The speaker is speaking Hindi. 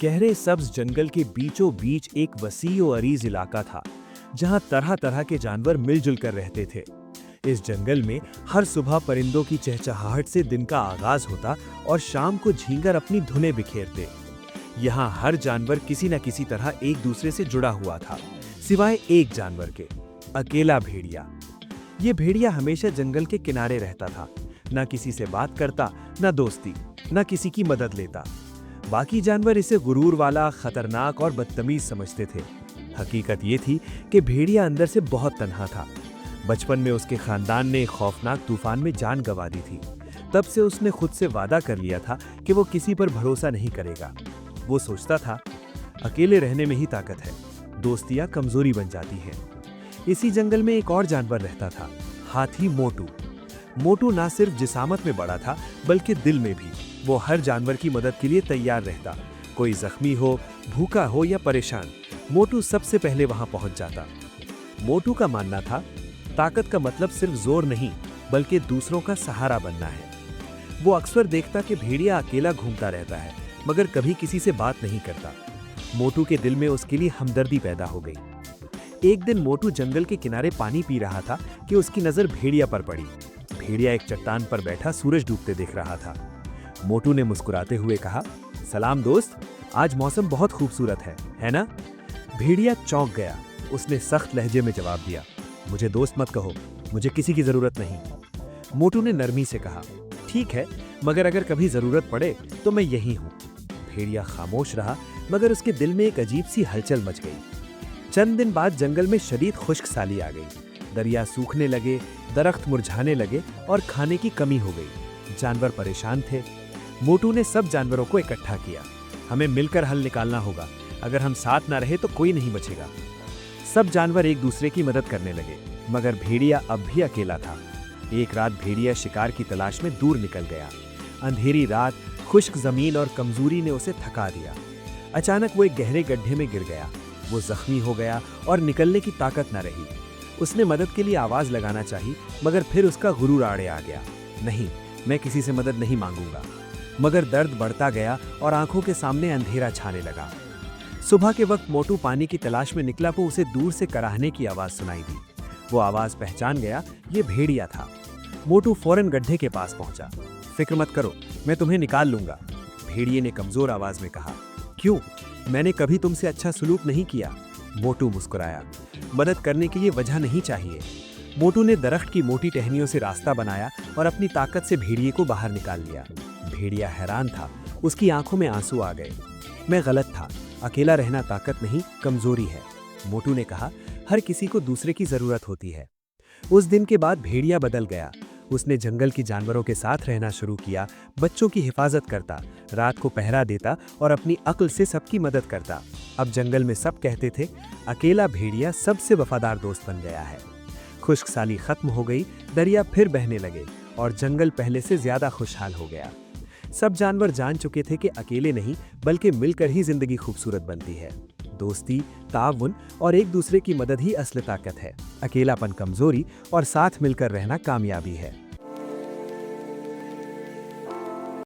गहरे सब्ज जंगल के बीचों बीच एक वसी और अरीज इलाका था, जहां तरह तरह के जानवर मिलजुल कर रहते थे। इस जंगल में हर सुबह परिंदों की चहचहाहट से दिन का आगाज होता और शाम को झींगर अपनी धुनें बिखेरते। यहाँ हर जानवर किसी न किसी तरह एक दूसरे से जुड़ा हुआ था, सिवाय एक जानवर के, अकेला भेड़िया। ये भेड़िया हमेशा जंगल के किनारे रहता था, न किसी से बात करता, न दोस्ती, न किसी की मदद लेता। बाकी जानवर इसे गुरूर वाला, खतरनाक और बदतमीज समझते थे। हकीकत ये थी कि भेड़िया अंदर से बहुत तन्हा था। बचपन में उसके खानदान ने एक खौफनाक तूफान में जान गंवा दी थी। तब से उसने खुद से वादा कर लिया था कि वो किसी पर भरोसा नहीं करेगा। वो सोचता था, अकेले रहने में ही ताकत है, दोस्तियां कमजोरी बन जाती हैं। इसी जंगल में एक और जानवर रहता था, हाथी मोटू। मोटू ना सिर्फ जिसामत में बड़ा था, बल्कि दिल में भी। वो हर जानवर की मदद के लिए तैयार रहता। कोई जख्मी हो, भूखा हो या परेशान, मोटू सबसे पहले वहां पहुंच जाता। मोटू का मानना था, ताकत का मतलब सिर्फ जोर नहीं, बल्कि दूसरों का सहारा बनना है। वो अक्सर देखता कि भेड़िया अकेला घूमता रहता है, मगर कभी किसी से बात नहीं करता। मोटू के दिल में उसके लिए हमदर्दी पैदा हो गई। एक दिन मोटू जंगल के किनारे पानी पी रहा था कि उसकी नजर भेड़िया पर पड़ी। भेड़िया एक चट्टान पर बैठा सूरज डूबते देख रहा था। मोटू ने मुस्कुराते हुए कहा, सलाम दोस्त, आज मौसम बहुत खूबसूरत है ना? भेड़िया चौंक गया। उसने सख्त लहजे में जवाब दिया, मुझे दोस्त मत कहो, मुझे किसी की जरूरत नहीं। मोटू ने नरमी से कहा, ठीक है, मगर अगर कभी जरूरत पड़े तो मैं यही हूं। भेड़िया खामोश रहा, मगर उसके दिल में एक अजीब सी हलचल मच गई। चंद दिन बाद जंगल में शदीद खुश्क साली आ गई। दरिया सूखने लगे, दरख्त मुरझाने लगे और खाने की कमी हो गई। जानवर परेशान थे। मोटू ने सब जानवरों को इकट्ठा किया। हमें मिलकर हल निकालना होगा, अगर हम साथ ना रहे तो कोई नहीं बचेगा। सब जानवर एक दूसरे की मदद करने लगे, मगर भेड़िया अब भी अकेला था। एक रात भेड़िया शिकार की तलाश में दूर निकल गया। अंधेरी रात, खुश्क जमीन और कमजोरी ने उसे थका दिया। अचानक वो एक गहरे गड्ढे में गिर गया। वो जख्मी हो गया और निकलने की ताकत न रही। उसने मदद के लिए आवाज लगाना चाही, मगर फिर उसका गुरूर आड़े आ गया। नहीं, मैं किसी से मदद नहीं मांगूंगा। मगर दर्द बढ़ता गया और आंखों के सामने अंधेरा छाने लगा। सुबह के वक्त मोटू पानी की तलाश में निकला तो उसे दूर से कराहने की आवाज सुनाई दी। वो आवाज पहचान गया, ये भेड़िया था। मोटू फौरन गड्ढे के पास पहुंचा। फिक्र मत करो, मैं तुम्हें निकाल लूंगा, भेड़िए ने कमजोर आवाज में कहा। क्यों? मैंने कभी तुमसे अच्छा सलूक नहीं किया। मोटू मुस्कुराया। मदद करने के लिए वजह नहीं चाहिए। मोटू ने दरख्त की मोटी टहनियों से रास्ता बनाया और अपनी ताकत से भेड़िए को बाहर निकाल लिया। भेड़िया हैरान था, उसकी आंखों में आंसू आ गए। मैं गलत था, अकेला रहना ताकत नहीं, कमजोरी है। मोटू ने कहा, हर किसी को दूसरे की जरूरत होती है। उस दिन के बाद भेड़िया बदल गया। उसने जंगल की जानवरों के साथ रहना शुरू किया, बच्चों की हिफाजत करता, रात को पहरा देता और अपनी अक्ल से सबकी मदद करता। अब जंगल में सब कहते थे, अकेला भेड़िया सबसे वफादार दोस्त बन गया है। खुश्क साली खत्म हो गई, दरिया फिर बहने लगे और जंगल पहले से ज्यादा खुशहाल हो गया। सब जानवर जान चुके थे कि अकेले नहीं, बल्कि मिलकर ही जिंदगी खूबसूरत बनती है। दोस्ती, ताउन और एक दूसरे की मदद ही असली ताकत है। अकेलापन कमजोरी और साथ मिलकर रहना कामयाबी है।